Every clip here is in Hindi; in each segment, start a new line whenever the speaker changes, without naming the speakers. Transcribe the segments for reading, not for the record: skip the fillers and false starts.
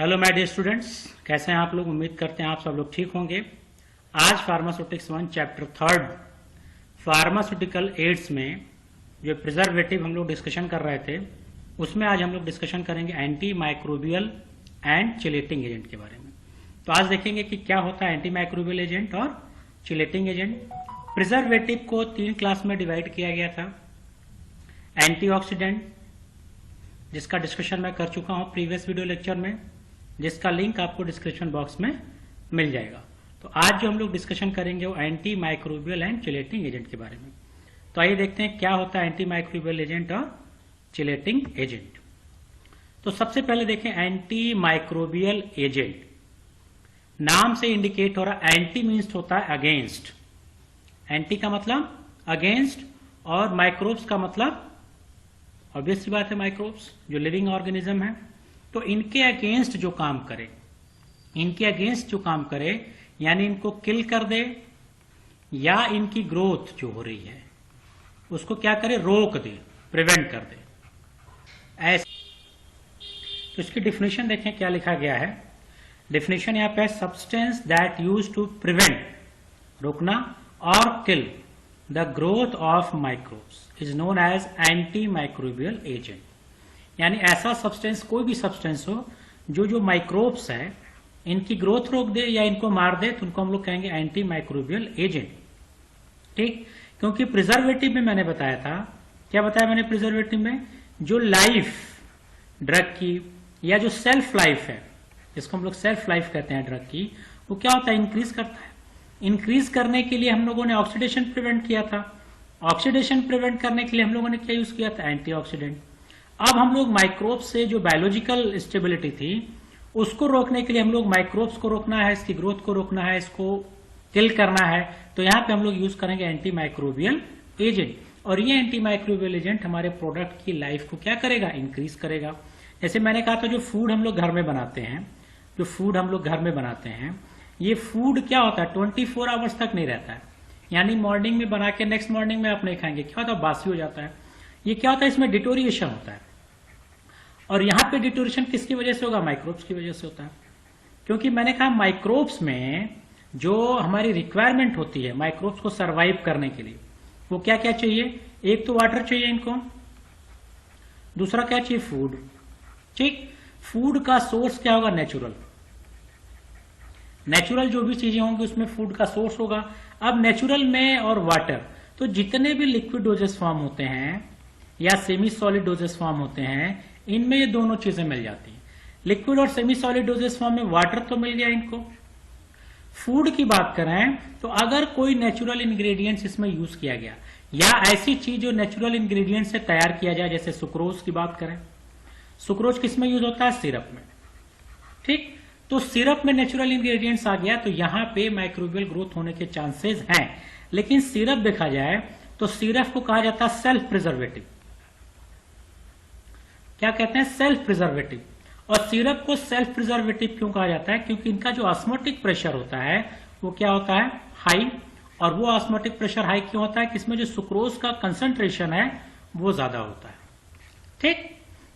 हेलो माय डियर स्टूडेंट्स, कैसे हैं आप लोग। उम्मीद करते हैं आप सब लोग ठीक होंगे। आज फार्मास्यूटिक्स 1 चैप्टर 3 फार्मास्यूटिकल एड्स में जो प्रिजर्वेटिव हम लोग डिस्कशन कर रहे थे, उसमें आज हम लोग डिस्कशन करेंगे anti microbial and chelating agent के बारे में। तो आज देखेंगे कि क्या होता है एंटी माइक्रोबियल एजेंट और चिलेटिंग एजेंट। प्रिजर्वेटिव को 3 क्लास में डिवाइड किया गया था। एंटीऑक्सीडेंट, जिसका डिस्कशन मैं कर चुका हूं प्रीवियस वीडियो लेक्चर में, जिसका लिंक आपको डिस्क्रिप्शन बॉक्स में मिल जाएगा। तो आज जो हम लोग डिस्कशन करेंगे वो anti microbial and chelating agent के बारे में। तो आइए देखते हैं क्या होता है एंटी माइक्रोबियल एजेंट और चिलेटिंग एजेंट। तो सबसे पहले देखें एंटी माइक्रोबियल एजेंट। नाम से इंडिकेट हो रहा, एंटी मीन्स होता है अगेंस्ट। एंटी का मतलब अगेंस्ट और माइक्रोब्स का मतलब ऑब्वियस सी बात है, माइक्रोब्स जो लिविंग ऑर्गेनिज्म है। तो इनके अगेंस्ट जो काम करे, इनके अगेंस्ट जो काम करे यानी इनको किल कर दे या इनकी ग्रोथ जो हो रही है उसको क्या करे, रोक दे, प्रिवेंट कर दे, ऐसे। तो इसकी डिफिनेशन देखें क्या लिखा गया है। डिफिनेशन यहां पे, substance that use to prevent, रोकना, और kill the growth of microbes is known as anti microbial agent. यानी ऐसा सब्सटेंस, कोई भी सब्सटेंस हो जो माइक्रोब्स है इनकी ग्रोथ रोक दे या इनको मार दे, तो उनको हम लोग कहेंगे एंटी माइक्रोबियल एजेंट। ठीक, क्योंकि प्रिजर्वेटिव में मैंने बताया था, क्या बताया मैंने प्रिजर्वेटिव में, जो लाइफ ड्रग की या जो सेल्फ लाइफ है, जिसको हम लोग सेल्फ लाइफ कहते हैं ड्रग की, वो क्या होता है, इंक्रीज करता है। इंक्रीज करने के लिए हम लोगों ने ऑक्सीडेशन प्रिवेंट किया था। ऑक्सीडेशन प्रिवेंट करने के लिए हम लोगों ने क्या यूज किया था, एंटीऑक्सीडेंट। अब हम लोग माइक्रोब्स से जो बायोलॉजिकल स्टेबिलिटी थी उसको रोकने के लिए हम लोग माइक्रोब्स को रोकना है, इसकी ग्रोथ को रोकना है, इसको किल करना है, तो यहां पे हम लोग यूज करेंगे एंटी माइक्रोबियल एजेंट। और ये एंटी माइक्रोबियल एजेंट हमारे प्रोडक्ट की लाइफ को क्या करेगा, इंक्रीज करेगा। जैसे मैंने कहा था, जो फूड हम लोग घर में बनाते हैं, जो फूड हम लोग घर में बनाते हैं, ये फूड क्या होता है, 24 आवर्स तक नहीं रहता है। यानी मॉर्निंग में बना के नेक्स्ट मॉर्निंग में आप नहीं खाएंगे, क्या होता है, बासी हो जाता है। ये क्या होता है, इसमें डिटोरिएशन होता है। और यहां पे डिटोरिएशन किसकी वजह से होगा, माइक्रोब्स की वजह से होता है। क्योंकि मैंने कहा माइक्रोब्स में जो हमारी रिक्वायरमेंट होती है माइक्रोब्स को सरवाइव करने के लिए, वो क्या क्या चाहिए, एक तो वाटर चाहिए इनको, दूसरा क्या चाहिए, फूड। ठीक, फूड का सोर्स क्या होगा, नेचुरल। नेचुरल जो भी चीजें होंगी उसमें फूड का सोर्स होगा। अब नेचुरल में और वाटर, तो जितने भी लिक्विड डोजेस फॉर्म होते हैं या सेमी सॉलिड डोजेस फॉर्म होते हैं, इनमें ये दोनों चीजें मिल जाती हैं। लिक्विड और सेमी सॉलिड डोजेस फॉर्म में वाटर तो मिल गया इनको। फूड की बात करें तो अगर कोई नेचुरल इंग्रेडिएंट्स इसमें यूज किया गया या ऐसी चीज जो नेचुरल इंग्रेडिएंट से तैयार किया जाए, जैसे सुक्रोज की बात करें, सुक्रोज किसमें यूज होता है, सिरप में। ठीक, तो सिरप में नेचुरल इंग्रेडिएंट्स आ गया तो यहां पे माइक्रोबियल ग्रोथ होने के चांसेस हैं। लेकिन सिरप देखा जाए तो सिरप को कहा जाता है सेल्फ प्रिजर्वेटिव। क्या कहते हैं, सेल्फ प्रिजर्वेटिव। और सिरप को सेल्फ प्रिजर्वेटिव क्यों कहा जाता है, क्योंकि इनका जो ऑस्मोटिक प्रेशर होता है वो क्या होता है, हाई। और वो ऑस्मोटिक प्रेशर हाई क्यों होता है, कि इसमें जो सुक्रोज का कंसंट्रेशन है वो ज्यादा होता है। ठीक,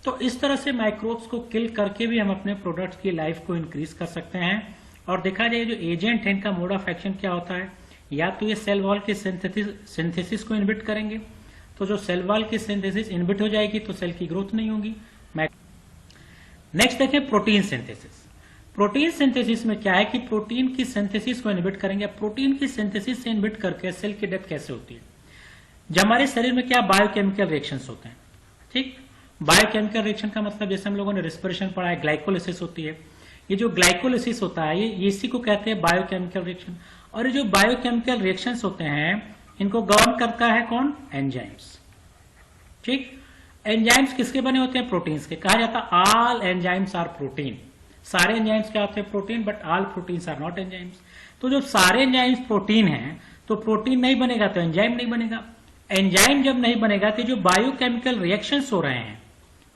तो इस तरह से माइक्रोब्स को किल करके भी हम अपने प्रोडक्ट्स की लाइफ को इंक्रीज कर सकते हैं। और देखा जाए जो एजेंट है इनका मोड ऑफ एक्शन क्या होता है, या तो ये सेल वॉल के सिंथेसिस को इनहिबिट करेंगे, तो जो सेल वॉल की सिंथेसिस इनहिबिट हो जाएगी तो सेल की ग्रोथ नहीं होगी। नेक्स्ट देखें प्रोटीन सिंथेसिस। प्रोटीन सिंथेसिस में क्या है कि प्रोटीन की सिंथेसिस को इनहिबिट करेंगे। प्रोटीन की सिंथेसिस से इनहिबिट करके सेल की डेथ कैसे होती है, जब हमारे शरीर में क्या बायोकेमिकल रिएक्शंस होते हैं। ठीक, बायोकेमिकल रिएक्शन का मतलब जैसे हम लोगों ने रेस्पिरेशन पढ़ा है, ग्लाइकोलिसिस होती है। ये जो ग्लाइकोलिसिस होता है ये इसी को कहते हैं बायोकेमिकल रिएक्शन। और ये जो बायोकेमिकल रिएक्शंस होते हैं इनको गवर्न करता है कौन, एंजाइम्स। ठीक, एंजाइम्स किसके बने होते हैं, प्रोटीन्स के। कहा जाता है ऑल एंजाइम्स आर प्रोटीन। सारे एंजाइम्स क्या होते हैं, protein, but all proteins are not enzymes. तो जब सारे एंजाइम्स प्रोटीन हैं तो प्रोटीन नहीं बनेगा तो एंजाइम नहीं बनेगा। एंजाइम जब नहीं बनेगा तो जो बायोकेमिकल रिएक्शंस हो रहे हैं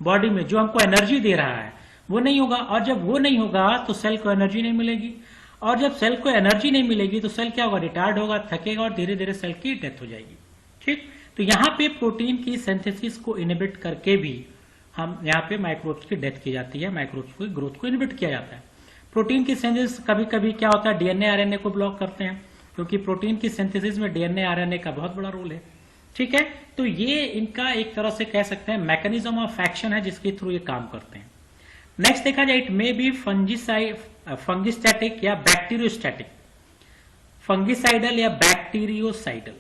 बॉडी में, जो हमको एनर्जी दे रहा है, वो नहीं होगा। और जब वो नहीं होगा तो सेल को एनर्जी नहीं मिलेगी। और जब सेल को एनर्जी नहीं मिलेगी तो सेल क्या होगा, रिटायर्ड होगा, थकेगा और धीरे धीरे सेल की डेथ हो जाएगी। ठीक, तो यहां पे प्रोटीन की सिंथेसिस को इनहिबिट करके भी हम यहाँ पे माइक्रोब्स की डेथ की जाती है, माइक्रोब्स की ग्रोथ को इनहिबिट किया जाता है। प्रोटीन की सिंथेसिस कभी कभी क्या होता है, डीएनए आरएनए को ब्लॉक करते हैं, क्योंकि प्रोटीन की सिंथेसिस में डीएनए आरएनए का बहुत बड़ा रोल है। ठीक है, तो ये इनका एक तरह से कह सकते हैं मैकेनिज्म ऑफ एक्शन है जिसके थ्रू ये काम करते हैं। नेक्स्ट देखा जाए, इट मे बी फंगिस्टैटिक या बैक्टीरियोस्टैटिक, फंगिसाइडल या बैक्टीरियोसाइडल।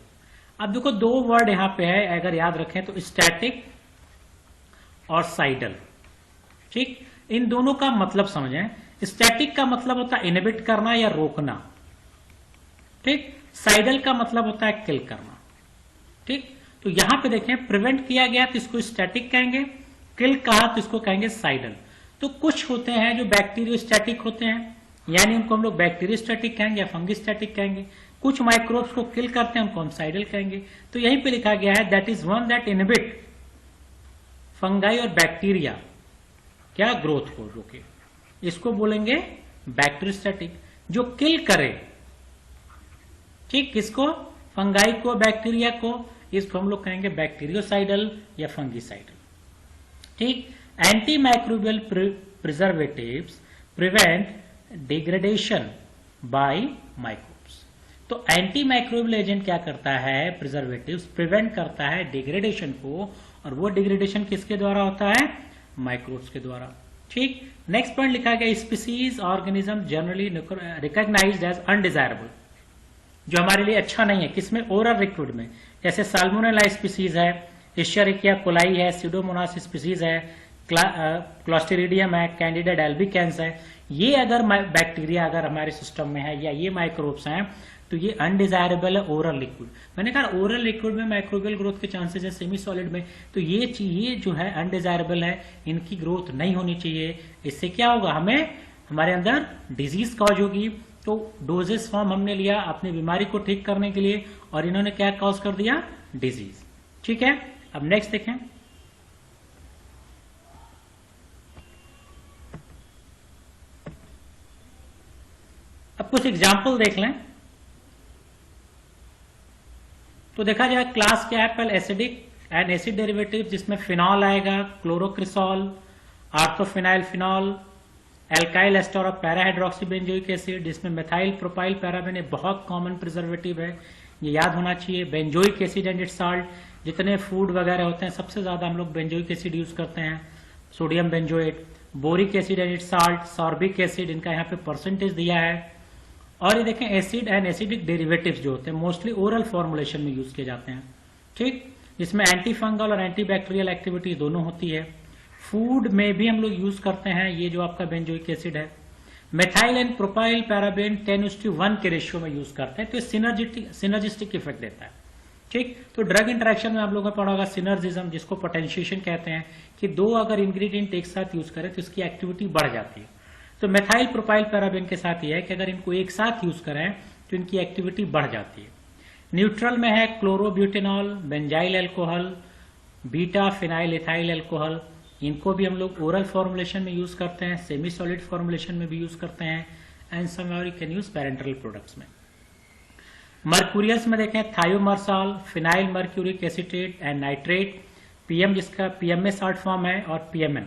अब देखो दो वर्ड यहां पे है, अगर याद रखें तो स्टैटिक और साइडल। ठीक, इन दोनों का मतलब समझें। स्टैटिक का मतलब होता है इनहिबिट करना या रोकना, ठीक। साइडल का मतलब होता है किल करना, ठीक। तो यहां पे देखें, प्रिवेंट किया गया तो इसको स्टैटिक कहेंगे, किल कहा तो इसको कहेंगे साइडल। तो कुछ होते हैं जो बैक्टीरियोस्टैटिक होते हैं, यानी उनको हम लोग बैक्टीरियोस्टैटिक कहेंगे या फंगिस्टैटिक कहेंगे। कुछ माइक्रोब्स को किल करते हैं, उनको हम साइडल कहेंगे। तो यहीं पे लिखा गया है that is one that inhibit fungi और बैक्टीरिया क्या ग्रोथ को रोके, इसको बोलेंगे बैक्टीरियोस्टैटिक। जो किल करे, ठीक, किसको, फंगाई को, बैक्टीरिया को, इसको हम लोग कहेंगे बैक्टीरियोसाइडल या फंगिसाइडल। ठीक, anti microbial preservatives prevent degradation by microbes. तो एंटी माइक्रोबियल एजेंट क्या करता है, प्रिजर्वेटिव्स प्रिवेंट करता है डिग्रेडेशन को, और वो डिग्रेडेशन किसके द्वारा होता है, माइक्रोब्स के द्वारा। ठीक, नेक्स्ट पॉइंट लिखा गया, species organism generally recognised as undesirable, जो हमारे लिए अच्छा नहीं है, किसमें, ओरल लिक्विड में। जैसे साल्मोनेला स्पीसीज है, एश्चरिकिया कोलाई है, सीडोमोनास स्पीसीज है, क्लोस्ट्रीडियम है, कैंडिडेट एल्बिकेंस है। ये अगर बैक्टीरिया अगर हमारे सिस्टम में है या ये माइक्रोब्स हैं तो ये अनडिजायरेबल है ओरल लिक्विड। मैंने कहा ओरल लिक्विड में माइक्रोबियल ग्रोथ के चांसेस है, सेमी सॉलिड में तो ये जो है अनडिजायरेबल है, इनकी ग्रोथ नहीं होनी चाहिए। इससे क्या होगा, हमें हमारे अंदर डिजीज कॉज होगी। तो डोजेस फॉर्म हमने लिया अपनी बीमारी को ठीक करने के लिए, और इन्होंने क्या कॉज कर दिया, डिजीज। ठीक है, अब नेक्स्ट देखें, अब कुछ एग्जाम्पल देख लें। तो देखा जाए क्लास क्या है, पहले एसिडिक एंड एसिड डेरिवेटिव, जिसमें फिनॉल आएगा, chlorocresol, orthophenyl phenol, alkyl ester of parahydroxy benzoic acid, जिसमें मेथाइल प्रोपाइल पैराबेन बहुत कॉमन प्रिजर्वेटिव है, ये याद होना चाहिए। Benzoic acid and its salt, जितने फूड वगैरह होते हैं सबसे ज्यादा हम लोग बेंजोइक एसिड यूज करते हैं, sodium benzoate. Boric acid and its salt, sorbic acid, इनका यहाँ पे परसेंटेज दिया है। और ये देखें एसिड एंड एसिडिक डेरिवेटिव्स जो होते हैं मोस्टली ओरल फॉर्मुलेशन में यूज किए जाते हैं, ठीक, जिसमें एंटी फंगल और एंटी बैक्टीरियल एक्टिविटी दोनों होती है। फूड में भी हम लोग यूज करते हैं ये जो आपका बेंजोइक एसिड है। मेथाइल एंड प्रोपाइल पैराबेन 10:1 के रेशियो में यूज करते हैं, तो सिनर्जिस्टिक इफेक्ट देता है। ठीक, तो ड्रग इंटरेक्शन में आप लोगों ने पढ़ा होगा सिनर्जिज्म, जिसको पोटेंशिएशन कहते हैं, कि दो अगर इंग्रेडिएंट एक साथ यूज करें तो इसकी एक्टिविटी बढ़ जाती है। तो मेथाइल प्रोपाइल पैराबेन के साथ यह है कि अगर इनको एक साथ यूज करें तो इनकी एक्टिविटी बढ़ जाती है। न्यूट्रल में है chlorobutanol, benzyl alcohol, beta phenyl ethyl alcohol, इनको भी हम लोग ओरल फॉर्मुलेशन में यूज करते हैं, सेमी सॉलिड फॉर्मुलेशन में भी यूज करते हैं, and some can use parenteral products में। मर्क्यूरियस में देखें thiomersal, phenyl mercuric acetate and nitrate, PM जिसका पीएमए शॉर्ट फॉर्म है, और पीएमएन,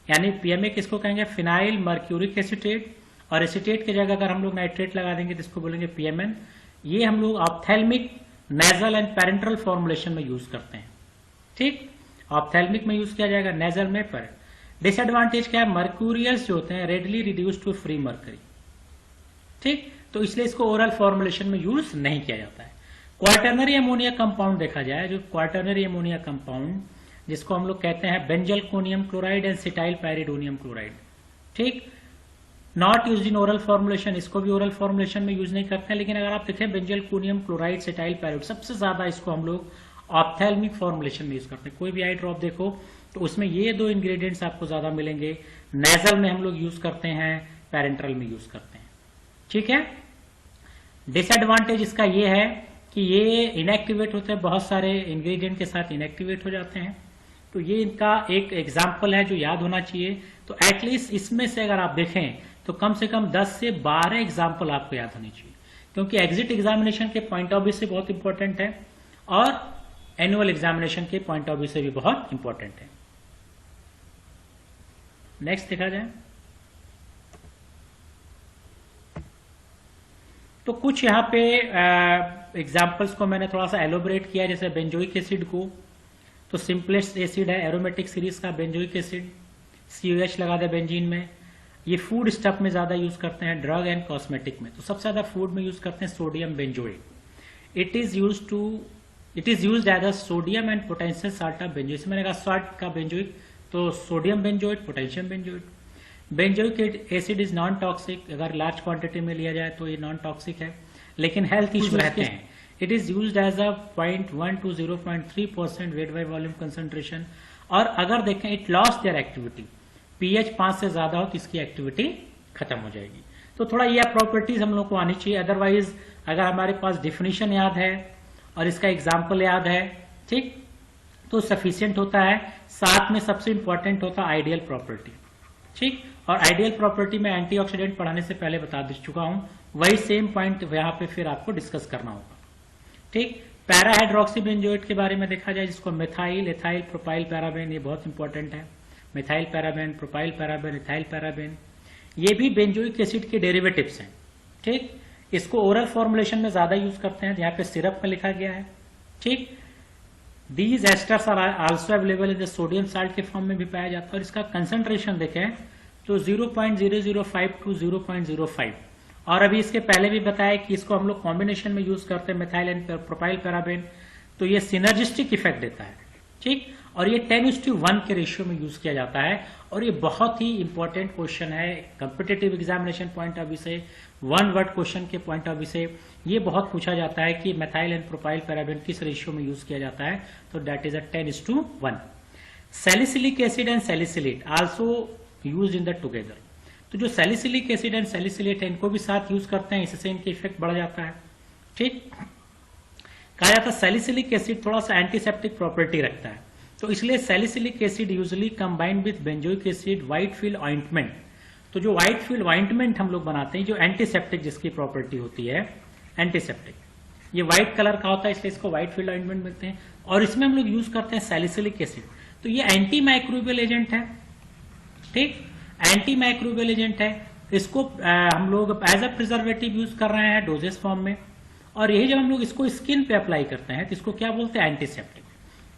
यानी पीएमए किसको कहेंगे, फिनाइल मर्क्यूरिक एसिटेट, और एसिटेट की जगह अगर हम लोग नाइट्रेट लगा देंगे तो इसको बोलेंगे पीएमएन। ये हम लोग ophthalmic, nasal and parental formulation में यूज करते हैं। ठीक, ऑप्थेल्मिक में यूज किया जाएगा, नेजल में पर। डिसएडवांटेज क्या है, मर्क्यूरियल्स जो होते हैं readily reduce to free mercury, ठीक, तो इसलिए इसको ओरल फॉर्मुलेशन में यूज नहीं किया जाता है। क्वार्टरनरी अमोनिया कंपाउंड देखा जाए, जो क्वार्टरनरी अमोनिया कंपाउंड जिसको हम लोग कहते हैं बेंजलकोनियम क्लोराइड एंड सिटाइल पायरिडोनियम क्लोराइड, ठीक, not use in oral formulation, इसको भी ओरल फॉर्मुलेशन में यूज नहीं करते हैं। लेकिन अगर आप देखें बेंजलकोनियम क्लोराइड, सिटाइल पायरिड, सबसे ज्यादा इसको हम लोग ऑप्थेल्मिक फॉर्मुलेशन में यूज करते हैं। कोई भी आई ड्रॉप देखो तो उसमें ये दो इंग्रेडिएंट्स आपको ज्यादा मिलेंगे। नेजल में हम लोग यूज करते हैं, पैरेंटल में यूज करते हैं। ठीक है, डिसएडवांटेज इसका ये है कि ये इनएक्टिवेट होते हैं, बहुत सारे इंग्रेडिएंट के साथ इनएक्टिवेट हो जाते हैं। तो ये इनका एक एग्जाम्पल है जो याद होना चाहिए। तो एटलीस्ट इसमें से अगर आप देखें तो कम से कम 10 से 12 एग्जाम्पल आपको याद होनी चाहिए, क्योंकि एग्जिट एग्जामिनेशन के पॉइंट ऑफ व्यू से बहुत इंपॉर्टेंट है और एनुअल एग्जामिनेशन के पॉइंट ऑफ व्यू से भी बहुत इंपॉर्टेंट है। नेक्स्ट देखा जाए तो कुछ यहाँ पे एग्जाम्पल्स को मैंने थोड़ा सा एलोबरेट किया, जैसे बेंजोइक एसिड को, तो सिंपलेस्ट एसिड है एरोमेटिक सीरीज का बेंजोइक एसिड, COH लगा दे बेंजीन में। ये फूड स्टफ में ज्यादा यूज करते हैं, ड्रग एंड कॉस्मेटिक में, तो सबसे ज्यादा फूड में यूज करते हैं sodium benzoate. It is used as a sodium and potential salt of benzoic. मैंने कहा साल्ट का बेंजोइक, तो sodium benzoate, potassium benzoate. Benzoic acid is non toxic, अगर लार्ज क्वांटिटी में लिया जाए तो ये नॉन टॉक्सिक है, लेकिन हेल्थ इश्यूज रहते हैं। It is used as a 0.1 to 0.3% weight by volume concentration. और अगर देखें it loss their activity, pH 5 से ज्यादा हो तो इसकी एक्टिविटी खत्म हो जाएगी। तो थोड़ा ये प्रॉपर्टीज हम लोग को आनी चाहिए, अदरवाइज अगर हमारे पास डिफिनीशन याद है और इसका एग्जाम्पल याद है, ठीक, तो सफिशियंट होता है। साथ में सबसे इंपॉर्टेंट होता है आइडियल प्रॉपर्टी, ठीक। और आइडियल प्रॉपर्टी में एंटीऑक्सीडेंट पढ़ाने से पहले बता दे चुका हूं, वही सेम पॉइंट यहाँ पे फिर आपको डिस्कस करना होगा, ठीक। पैरा हाइड्रोक्सी बेंजोएट के बारे में देखा जाए, जिसको मिथाइल, एथाइल, प्रोपाइल पैराबेन, ये बहुत इंपॉर्टेंट है। Methyl paraben, propyl paraben, ethyl paraben, ये भी बेंजोइक एसिड के डेरिवेटिव्स हैं, ठीक। इसको ओरल फॉर्मुलेशन में ज्यादा यूज करते हैं, यहाँ पे सिरप में लिखा गया है, ठीक। These esters are also available in the sodium salt के फॉर्म में भी पाया जाता है। और इसका कंसंट्रेशन देखें तो 0.005 to 0.05। और अभी इसके पहले भी बताया कि इसको हम लोग कॉम्बिनेशन में यूज करते हैं मिथाइल एंड प्रोपाइल पैराबेन, तो ये सिनर्जिस्टिक इफेक्ट देता है, ठीक। और ये 10:1 के रेशियो में यूज किया जाता है। और ये बहुत ही इंपॉर्टेंट क्वेश्चन है competitive examination point of view से, वन वर्ड क्वेश्चन के पॉइंट ऑफ व्यू से ये बहुत पूछा जाता है कि मिथाइल एंड प्रोपाइल पैराबेन किस रेशियो में यूज किया जाता है, तो that is a 10:1। Salicylic acid and salicylate also used in the together. तो जो सैलिसिलिक एसिड एंड सैलिसिलेट है इनको भी साथ यूज करते हैं, इससे इनके इफेक्ट बढ़ जाता है, ठीक। कहा जाता है सैलिसिलिक एसिड थोड़ा सा एंटीसेप्टिक प्रॉपर्टी रखता है, तो इसलिए salicylic acid usually combined with benzoic acid white field ointment. तो जो व्हाइट फील्ड ऑइंटमेंट हम लोग बनाते हैं, जो एंटीसेप्टिक जिसकी प्रॉपर्टी होती है एंटीसेप्टिक, ये व्हाइट कलर का होता है इसलिए इसको व्हाइट फील्ड ऑइंटमेंट मिलते हैं। और इसमें हम लोग यूज करते हैं सैलिसिलिक एसिड, तो ये एंटी माइक्रोबियल एजेंट है, ठीक, एंटी माइक्रोबियल एजेंट है। इसको हम लोग एज अ प्रिजर्वेटिव यूज कर रहे हैं डोजेस फॉर्म में। और यही जब हम लोग इसको स्किन पे अप्लाई करते हैं तो इसको क्या बोलते हैं, एंटीसेप्टिक।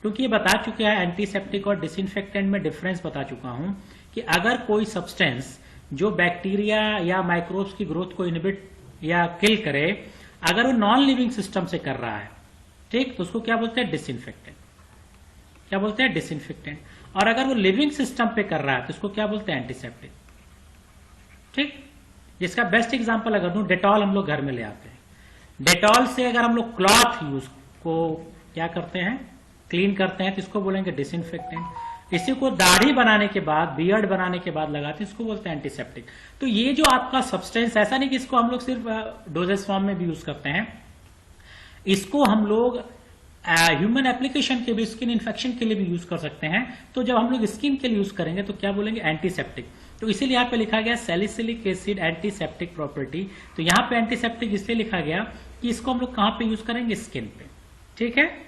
क्योंकि ये बता चुके हैं एंटीसेप्टिक और डिसइंफेक्टेंट में डिफरेंस बता चुका हूं कि अगर कोई सब्सटेंस जो बैक्टीरिया या माइक्रोब्स की ग्रोथ को इनहिबिट या किल करे, अगर वो नॉन लिविंग सिस्टम से कर रहा है, ठीक, तो उसको क्या बोलते हैं, डिसइंफेक्टेंट। क्या बोलते हैं, डिसइंफेक्टेंट। और अगर वो लिविंग सिस्टम पे कर रहा है तो इसको क्या बोलते हैं, एंटीसेप्टिक, ठीक। जिसका बेस्ट एग्जांपल अगर दूं, डेटॉल हम लोग घर में ले आते हैं, डेटॉल से अगर हम लोग क्लॉथ यूज को क्या करते हैं, क्लीन करते हैं, तो इसको बोलेंगे डिसइंफेक्टेंट। इसी को दाढ़ी बनाने के बाद, बियर्ड बनाने के बाद लगाते हैं, इसको बोलते हैं एंटीसेप्टिक। तो ये जो आपका सब्सटेंस, ऐसा नहीं कि इसको हम लोग सिर्फ डोजेस फॉर्म में भी यूज करते हैं, इसको हम लोग ह्यूमन एप्लीकेशन के भी, स्किन इन्फेक्शन के लिए भी यूज कर सकते हैं। तो जब हम लोग स्किन के लिए यूज करेंगे तो क्या बोलेंगे, एंटीसेप्टिक। तो इसीलिए यहाँ पे लिखा गया सैलिसिलिक एसिड एंटीसेप्टिक प्रॉपर्टी। तो यहाँ पे एंटीसेप्टिक इसलिए लिखा गया कि इसको हम लोग कहां पे यूज करेंगे, स्किन पे, ठीक है।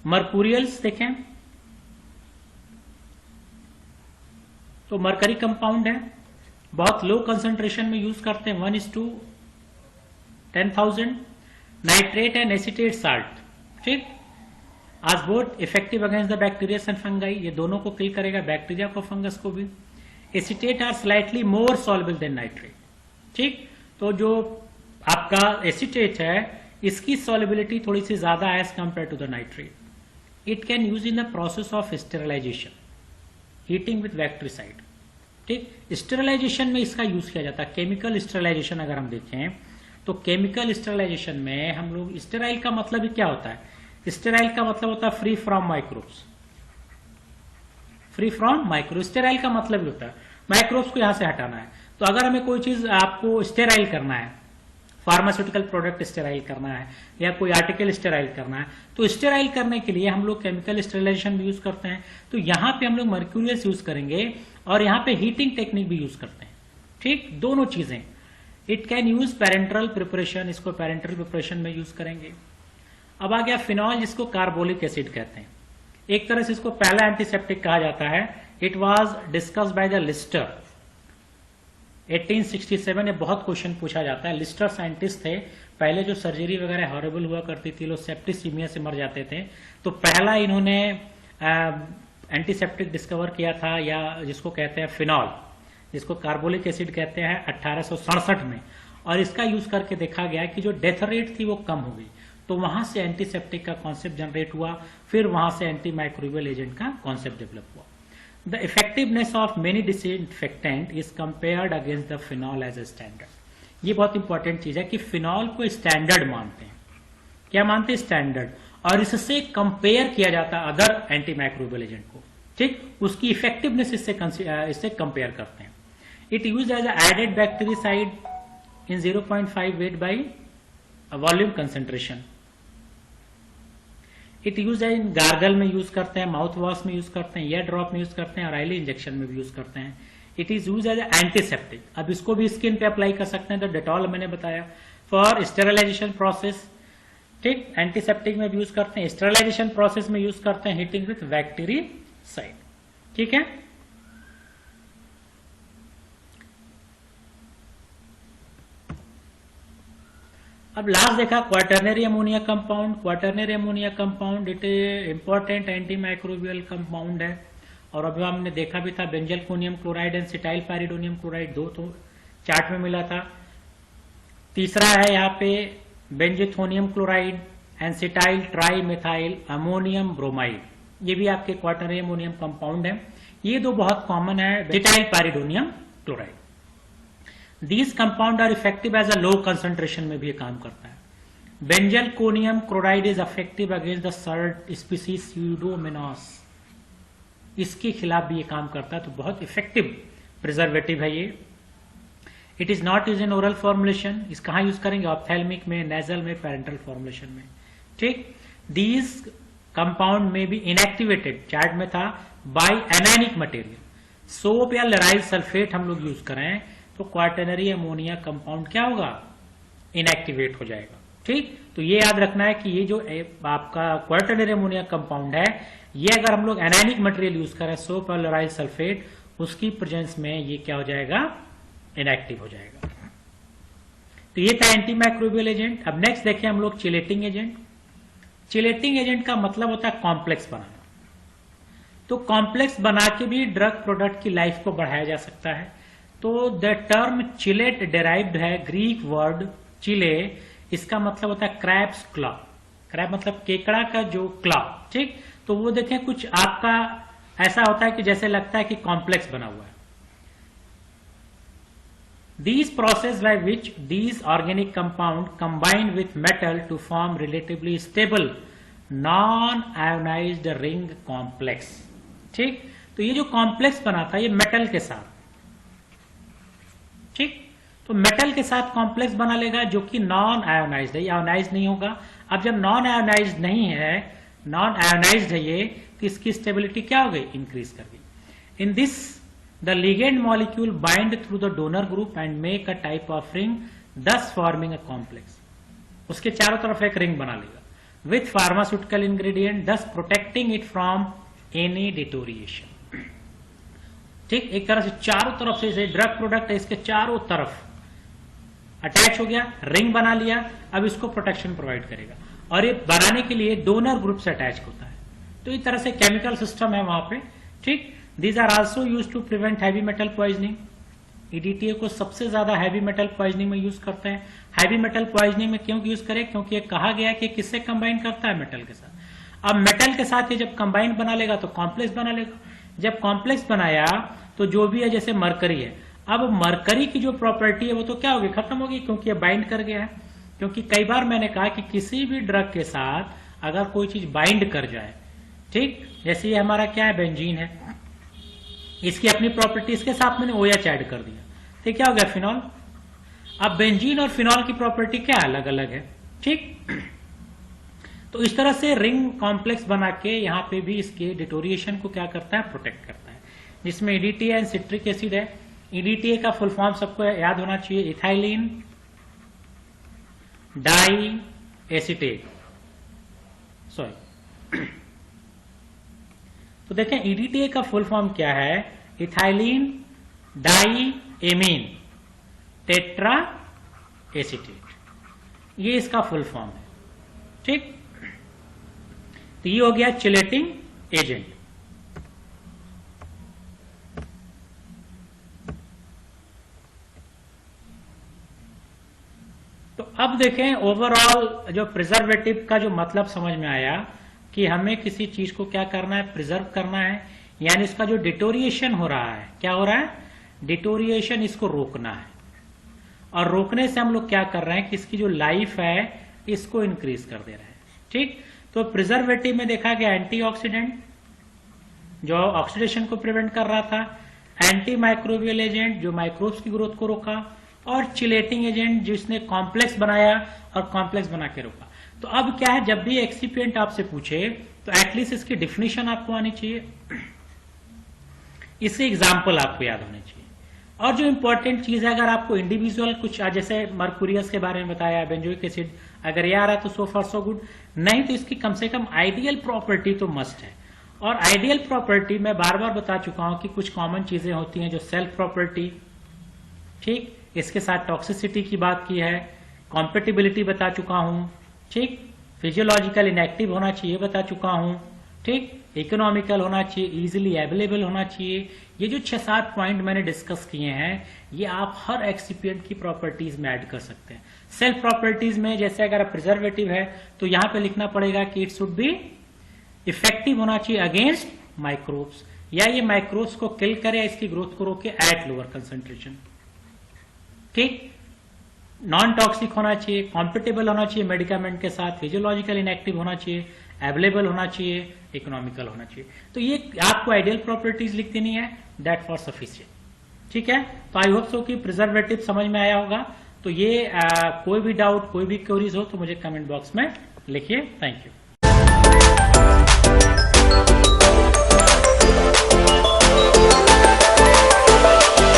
मर्कुरियल्स देखें तो मरकरी कंपाउंड है, बहुत लो कंसंट्रेशन में यूज करते हैं, 1:10,000। नाइट्रेट एंड एसिटेट साल्ट, ठीक, आज both effective against the bacteria and fungi, ये दोनों को किल करेगा, बैक्टीरिया को, फंगस को भी। Acetate are slightly more soluble than nitrate, ठीक। तो जो आपका एसिटेट है इसकी सॉल्युबिलिटी थोड़ी सी ज्यादा है as compare to the nitrate. It can use in the process of sterilization, heating with bactericide, ठीक। स्टेरिलाइजेशन में इसका यूज किया जाता है। केमिकल स्टेरिलाइजेशन अगर हम देखें तो केमिकल स्टेरिलाइजेशन में हम लोग, स्टेराइल का मतलब ही क्या होता है, स्टेराइल का मतलब होता है free from microbes, free from micro. Sterile का मतलब ही होता है माइक्रोब्स को यहां से हटाना है। तो अगर हमें कोई चीज आपको स्टेराइल करना है, फार्मास्यूटिकल प्रोडक्ट स्टेराइल करना है या कोई आर्टिकल स्टेराइल करना है, तो स्टेराइल करने के लिए हम लोग केमिकल स्टेरिलाइजेशन भी यूज करते हैं। तो यहां पे हम लोग मर्क्यूरियस यूज करेंगे और यहां पे हीटिंग टेक्निक भी यूज करते हैं, ठीक, दोनों चीजें। It can use parenteral preparation, इसको पेरेंट्रल प्रिपरेशन में यूज करेंगे। अब आ गया फिनॉल, जिसको कार्बोलिक एसिड कहते हैं। एक तरह से इसको पहला एंटीसेप्टिक कहा जाता है। It was discussed by the Lister 1867 में। बहुत क्वेश्चन पूछा जाता है। लिस्टर साइंटिस्ट थे, पहले जो सर्जरी वगैरह हॉरेबल हुआ करती थी, लोग सेप्टिसीमिया से मर जाते थे, तो पहला इन्होंने एंटीसेप्टिक डिस्कवर किया था, या जिसको कहते हैं फिनॉल, जिसको कार्बोलिक एसिड कहते हैं, 1867 में। और इसका यूज करके देखा गया कि जो डेथ रेट थी वो कम हो गई, तो वहां से एंटीसेप्टिक का कॉन्सेप्ट जनरेट हुआ। फिर वहां से एंटी माइक्रोबियल एजेंट का कॉन्सेप्ट डेवलप हुआ। The effectiveness of many disinfectant is compared against the phenol as a standard. ये बहुत इंपॉर्टेंट चीज है कि फिनॉल को स्टैंडर्ड मानते हैं। क्या मानते हैं? स्टैंडर्ड। और इससे कंपेयर किया जाता है अदर एंटी माइक्रोबियल एजेंट को, ठीक, उसकी इफेक्टिवनेस इससे कंपेयर करते हैं। It use as added bactericide in 0.5 weight by volume concentration. It use in gargle में यूज करते हैं, माउथ वॉश में यूज करते हैं, ईयर ड्रॉप में यूज करते हैं, और ऑयली इंजेक्शन में भी यूज करते हैं। It is use as antiseptic. अब इसको भी स्किन पे अप्लाई कर सकते हैं, तो डेटॉल मैंने बताया। फॉर स्टेरिलाइजेशन प्रोसेस, ठीक, एंटीसेप्टिक में भी यूज करते हैं, स्टेरिलाइजेशन प्रोसेस में यूज करते हैं, हीटिंग विथ बैक्टीरिसाइड, ठीक है। अब लास्ट देखा quaternary ammonia compound. Quaternary ammonia compound it important anti microbial compound है। और अभी हमने देखा भी था बेंजलकोनियम chloride and cetyl pyridinium chloride, दो तो चार्ट में मिला था। तीसरा है यहाँ पे benzethonium chloride and cetyl trimethyl ammonium bromide, ये भी आपके क्वाटर्नरी अमोनियम कंपाउंड है। ये दो बहुत कॉमन है, cetyl pyridinium chloride. These compound are effective as a low concentration में भी ये काम करता है। Benzalkonium chloride is effective against the third species Pseudomonas, इसके खिलाफ भी ये काम करता है, तो बहुत इफेक्टिव प्रिजर्वेटिव है ये। It is not use in oral formulation, इस कहाँ यूज करेंगे? ऑप्थेल्मिक में, नेजल में, पेरेंटल फॉर्मुलेशन में, ठीक। दीज कंपाउंड में भी इनएक्टिवेटेड, चार्ट में था, बाय एनायनिक मटेरियल। सोप या लराइल सल्फेट हम लोग यूज करें तो क्वाटर्नरी अमोनिया कंपाउंड क्या होगा? इनएक्टिवेट हो जाएगा, ठीक। तो ये याद रखना है कि ये जो आपका क्वाटर्नरी अमोनिया कंपाउंड है, ये अगर हम लोग एनायनिक मटेरियल यूज करें, सोप और लराइल सल्फेट, उसकी प्रेजेंस में ये क्या हो जाएगा? इनएक्टिव हो जाएगा। तो ये था एंटी माइक्रोबियल एजेंट। अब नेक्स्ट देखें हम लोग चिलेटिंग एजेंट। चिलेटिंग एजेंट का मतलब होता है कॉम्प्लेक्स बनाना। तो कॉम्प्लेक्स बना के भी ड्रग प्रोडक्ट की लाइफ को बढ़ाया जा सकता है। तो द टर्म चिलेट डेराइव्ड है ग्रीक वर्ड चिले, इसका मतलब होता है क्रैब्स क्लॉ। क्रैब मतलब केकड़ा का जो क्लॉ, ठीक। तो वो देखें कुछ आपका ऐसा होता है कि जैसे लगता है कि कॉम्प्लेक्स बना हुआ है। These process by which these organic compound combine with metal to form relatively stable non-ionized ring complex, ठीक। तो ये जो कॉम्प्लेक्स बना था ये मेटल के साथ, ठीक। तो मेटल के साथ कॉम्प्लेक्स बना लेगा जो कि नॉन आयोनाइज्ड है, आयोनाइज्ड नहीं होगा। अब जब नॉन आयोनाइज्ड नहीं है, नॉन आयोनाइज्ड है ये, तो इसकी स्टेबिलिटी क्या हो गई? इंक्रीज कर गई। In this the ligand molecule bind through the donor group and make a type of ring, thus forming a complex. उसके चारों तरफ एक रिंग बना लेगा with pharmaceutical ingredient, thus protecting it from any deterioration. ठीक, एक तरह से चारों तरफ से ड्रग प्रोडक्ट है, इसके चारों तरफ अटैच हो गया, रिंग बना लिया, अब इसको प्रोटेक्शन प्रोवाइड करेगा। और ये बनाने के लिए डोनर ग्रुप से अटैच होता है। तो इस तरह से केमिकल सिस्टम है वहां पे, ठीक। These are also used to prevent heavy metal poisoning. EDTA को सबसे ज्यादा हैवी मेटल पॉइजनिंग में यूज करते हैं। हैवी मेटल पॉइजनिंग में क्यों यूज करें? क्योंकि ये कहा गया कि किससे कंबाइन करता है? मेटल के साथ। अब मेटल के साथ ये जब कंबाइन बना लेगा तो कॉम्प्लेक्स बना लेगा। जब कॉम्प्लेक्स बनाया तो जो भी है, जैसे मरकरी है, अब मरकरी की जो प्रॉपर्टी है वो तो क्या होगी? खत्म होगी, क्योंकि ये बाइंड कर गया है। क्योंकि कई बार मैंने कहा कि किसी भी ड्रग के साथ अगर कोई चीज बाइंड कर जाए, ठीक, जैसे ये हमारा क्या है? बेंजीन है, इसकी अपनी प्रॉपर्टी, इसके साथ मैंने OH ऐड कर दिया, तो क्या हो गया? फिनॉल। अब बेंजीन और फिनॉल की प्रॉपर्टी क्या अलग अलग है, ठीक। तो इस तरह से रिंग कॉम्प्लेक्स बना के यहाँ पे भी इसके डिटोरिएशन को क्या करता है? प्रोटेक्ट करता है। जिसमें EDTA एंड सिट्रिक एसिड है। EDTA का फुल फॉर्म सबको याद होना चाहिए, इथाइलिन डाई एसिटेट, सॉरी। तो देखें ईडीटीए का फुल फॉर्म क्या है, ethylene di amine tetra acetate, ये इसका फुल फॉर्म है। ठीक, तो ये हो गया चिलेटिंग एजेंट। तो अब देखें ओवरऑल जो प्रिजर्वेटिव का जो मतलब समझ में आया कि हमें किसी चीज को क्या करना है, प्रिजर्व करना है, यानी इसका जो डिटोरिएशन हो रहा है, क्या हो रहा है, डिटोरिएशन, इसको रोकना है। और रोकने से हम लोग क्या कर रहे हैं कि इसकी जो लाइफ है इसको इंक्रीज कर दे रहे हैं। ठीक, तो प्रिजर्वेटिव में देखा गया एंटीऑक्सीडेंट जो ऑक्सीडेशन को प्रिवेंट कर रहा था, एंटी माइक्रोबियल एजेंट जो माइक्रोब्स की ग्रोथ को रोका, और चिलेटिंग एजेंट जिसने कॉम्प्लेक्स बनाया और कॉम्प्लेक्स बना के रोका। तो अब क्या है, जब भी एक्सिपिएंट आपसे पूछे तो एटलीस्ट इसकी डिफिनीशन आपको आनी चाहिए, इसके एग्जाम्पल आपको याद होने चाहिए। और जो इंपॉर्टेंट चीज है, अगर आपको इंडिविजुअल कुछ जैसे मर्कुरियस के बारे में बताया, बेंजोइक एसिड, अगर ये आ रहा है तो सो फार सो गुड, नहीं तो इसकी कम से कम आइडियल प्रॉपर्टी तो मस्ट है। और आइडियल प्रॉपर्टी मैं बार बार बता चुका हूं कि कुछ कॉमन चीजें होती हैं, जो सेल्फ प्रॉपर्टी, ठीक, इसके साथ टॉक्सिसिटी की बात की है, कॉम्पेटिबिलिटी बता चुका हूं, ठीक, फिजियोलॉजिकल इनएक्टिव होना चाहिए बता चुका हूं, ठीक, इकोनॉमिकल होना चाहिए, इजीली अवेलेबल होना चाहिए। ये जो 6-7 पॉइंट मैंने डिस्कस किए हैं, ये आप हर एक्सिपिएंट की प्रॉपर्टीज में ऐड कर सकते हैं। सेल्फ प्रॉपर्टीज में जैसे अगर प्रिजर्वेटिव है तो यहां पे लिखना पड़ेगा कि इट शुड बी इफेक्टिव होना चाहिए अगेंस्ट माइक्रोब्स, या ये माइक्रोब्स को किल करे या इसकी ग्रोथ को रोके एट लोअर कंसेंट्रेशन। ठीक, नॉन टॉक्सिक होना चाहिए, कॉम्पेटेबल होना चाहिए मेडिकामेंट के साथ, फिजियोलॉजिकल इनएक्टिव होना चाहिए, अवेलेबल होना चाहिए, इकोनॉमिकल होना चाहिए। तो ये आपको आइडियल प्रॉपर्टीज लिख देनी है, दैट फॉर सफिशिएंट। ठीक है, तो आई होप सो कि प्रिजर्वेटिव समझ में आया होगा। तो ये कोई भी डाउट, कोई भी क्वेरीज हो तो मुझे कमेंट बॉक्स में लिखिए। Thank you.